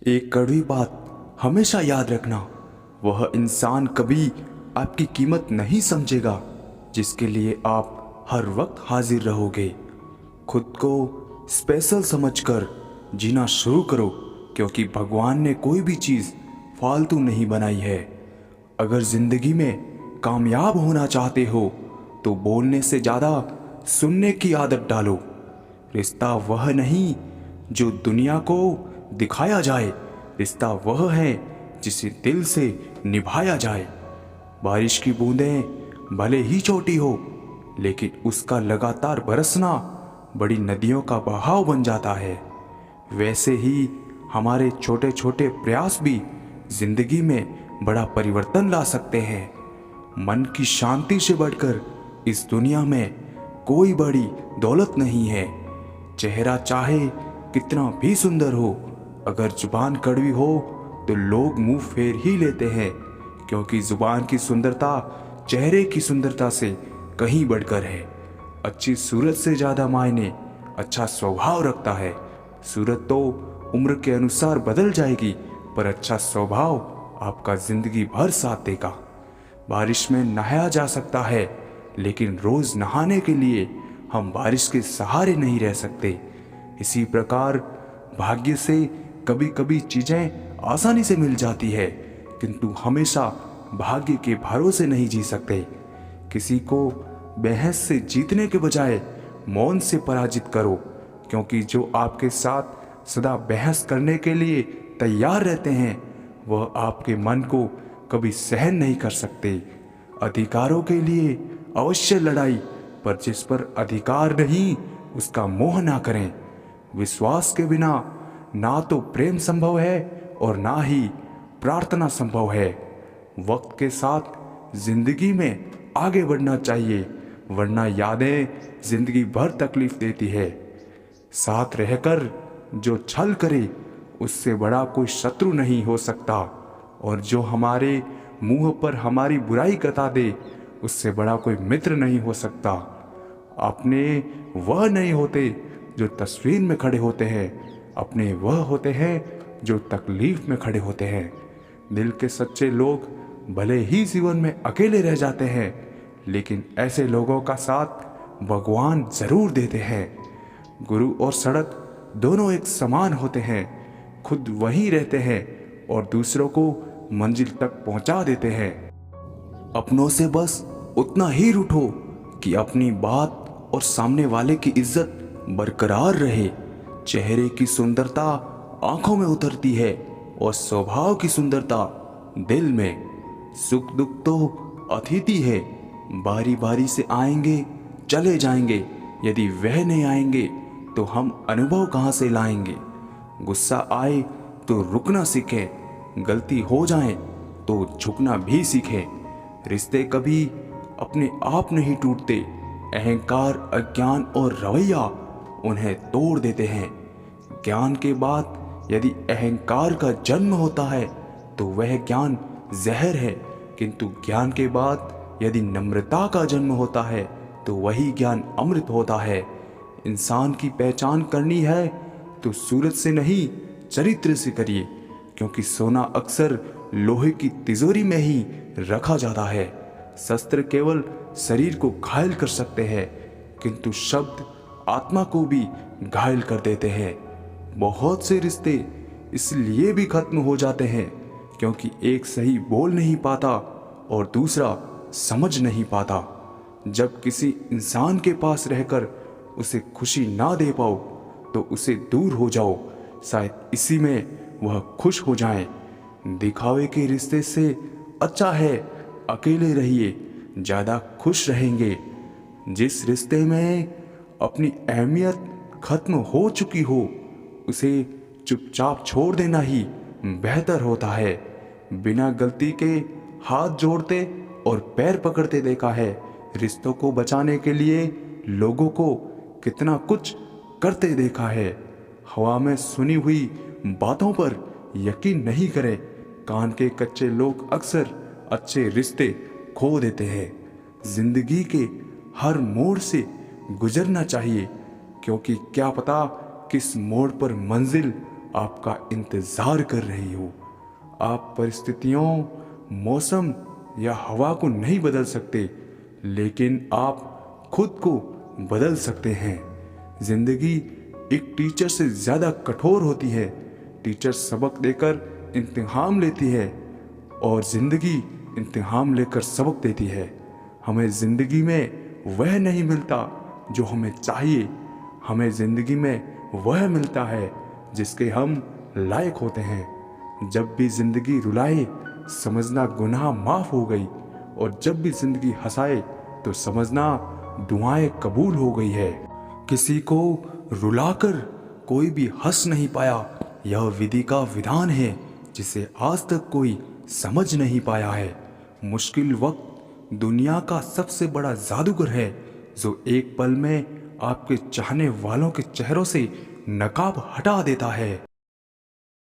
एक कड़वी बात हमेशा याद रखना, वह इंसान कभी आपकी कीमत नहीं समझेगा जिसके लिए आप हर वक्त हाजिर रहोगे। खुद को स्पेशल समझकर जीना शुरू करो, क्योंकि भगवान ने कोई भी चीज़ फालतू नहीं बनाई है। अगर ज़िंदगी में कामयाब होना चाहते हो तो बोलने से ज़्यादा सुनने की आदत डालो। रिश्ता वह नहीं जो दुनिया को दिखाया जाए, रिश्ता वह है जिसे दिल से निभाया जाए। बारिश की बूंदें भले ही छोटी हो, लेकिन उसका लगातार बरसना बड़ी नदियों का बहाव बन जाता है। वैसे ही हमारे छोटे छोटे प्रयास भी जिंदगी में बड़ा परिवर्तन ला सकते हैं। मन की शांति से बढ़कर इस दुनिया में कोई बड़ी दौलत नहीं है। चेहरा चाहे कितना भी सुंदर हो, अगर जुबान कड़वी हो तो लोग मुंह फेर ही लेते हैं, क्योंकि जुबान की सुंदरता चेहरे की सुंदरता से कहीं बढ़कर है। अच्छी सूरत से ज़्यादा मायने अच्छा स्वभाव रखता है। सूरत तो उम्र के अनुसार बदल जाएगी, पर अच्छा स्वभाव आपका जिंदगी भर साथ देगा। बारिश में नहाया जा सकता है, लेकिन रोज नहाने के लिए हम बारिश के सहारे नहीं रह सकते। इसी प्रकार भाग्य से कभी कभी चीजें आसानी से मिल जाती है, किंतु हमेशा भाग्य के भरोसे नहीं जी सकते। किसी को बहस से जीतने के बजाय मौन से पराजित करो, क्योंकि जो आपके साथ सदा बहस करने के लिए तैयार रहते हैं वह आपके मन को कभी सहन नहीं कर सकते। अधिकारों के लिए अवश्य लड़ाई, पर जिस पर अधिकार नहीं उसका मोह ना करें। विश्वास के बिना ना तो प्रेम संभव है और ना ही प्रार्थना संभव है। वक्त के साथ जिंदगी में आगे बढ़ना चाहिए, वरना यादें जिंदगी भर तकलीफ देती है। साथ रहकर जो छल करे उससे बड़ा कोई शत्रु नहीं हो सकता, और जो हमारे मुंह पर हमारी बुराई बता दे उससे बड़ा कोई मित्र नहीं हो सकता। अपने वह नहीं होते जो तस्वीर में खड़े होते हैं, अपने वह होते हैं जो तकलीफ में खड़े होते हैं। दिल के सच्चे लोग भले ही जीवन में अकेले रह जाते हैं, लेकिन ऐसे लोगों का साथ भगवान जरूर देते हैं। गुरु और सड़क दोनों एक समान होते हैं, खुद वहीं रहते हैं और दूसरों को मंजिल तक पहुंचा देते हैं। अपनों से बस उतना ही रूठो कि अपनी बात और सामने वाले की इज्जत बरकरार रहे। चेहरे की सुंदरता आंखों में उतरती है और स्वभाव की सुंदरता दिल में। सुख दुख तो अतिथि है, बारी बारी से आएंगे चले जाएंगे। यदि वह नहीं आएंगे तो हम अनुभव कहाँ से लाएंगे। गुस्सा आए तो रुकना सीखें, गलती हो जाए तो झुकना भी सीखें। रिश्ते कभी अपने आप नहीं टूटते, अहंकार, अज्ञान और रवैया उन्हें तोड़ देते हैं। ज्ञान के बाद यदि अहंकार का जन्म होता है तो वह ज्ञान जहर है, किंतु ज्ञान के बाद यदि नम्रता का जन्म होता है तो वही ज्ञान अमृत होता है। इंसान की पहचान करनी है तो सूरत से नहीं चरित्र से करिए, क्योंकि सोना अक्सर लोहे की तिजोरी में ही रखा जाता है। शस्त्र केवल शरीर को घायल कर सकते हैं, किंतु शब्द आत्मा को भी घायल कर देते हैं। बहुत से रिश्ते इसलिए भी खत्म हो जाते हैं क्योंकि एक सही बोल नहीं पाता और दूसरा समझ नहीं पाता। जब किसी इंसान के पास रहकर उसे खुशी ना दे पाओ तो उसे दूर हो जाओ, शायद इसी में वह खुश हो जाए। दिखावे के रिश्ते से अच्छा है अकेले रहिए, ज़्यादा खुश रहेंगे। जिस रिश्ते में अपनी अहमियत खत्म हो चुकी हो उसे चुपचाप छोड़ देना ही बेहतर होता है। बिना गलती के हाथ जोड़ते और पैर पकड़ते देखा है। रिश्तों को बचाने के लिए लोगों को कितना कुछ करते देखा है। हवा में सुनी हुई बातों पर यकीन नहीं करें। कान के कच्चे लोग अक्सर अच्छे रिश्ते खो देते हैं। जिंदगी के हर मोड़ से गुजरना चाहिए, क्योंकि क्या पता किस मोड़ पर मंजिल आपका इंतजार कर रही हो। आप परिस्थितियों, मौसम या हवा को नहीं बदल सकते, लेकिन आप खुद को बदल सकते हैं। जिंदगी एक टीचर से ज़्यादा कठोर होती है। टीचर सबक देकर इम्तिहान लेती है और ज़िंदगी इम्तिहान लेकर सबक देती है। हमें ज़िंदगी में वह नहीं मिलता जो हमें चाहिए, हमें ज़िंदगी में वह मिलता है जिसके हम लायक होते हैं। जब भी ज़िंदगी रुलाए समझना गुनाह माफ़ हो गई, और जब भी ज़िंदगी हंसाए तो समझना दुआएं कबूल हो गई है। किसी को रुलाकर कोई भी हंस नहीं पाया, यह विधि का विधान है जिसे आज तक कोई समझ नहीं पाया है। मुश्किल वक्त दुनिया का सबसे बड़ा जादूगर है जो एक पल में आपके चाहने वालों के चेहरों से नकाब हटा देता है।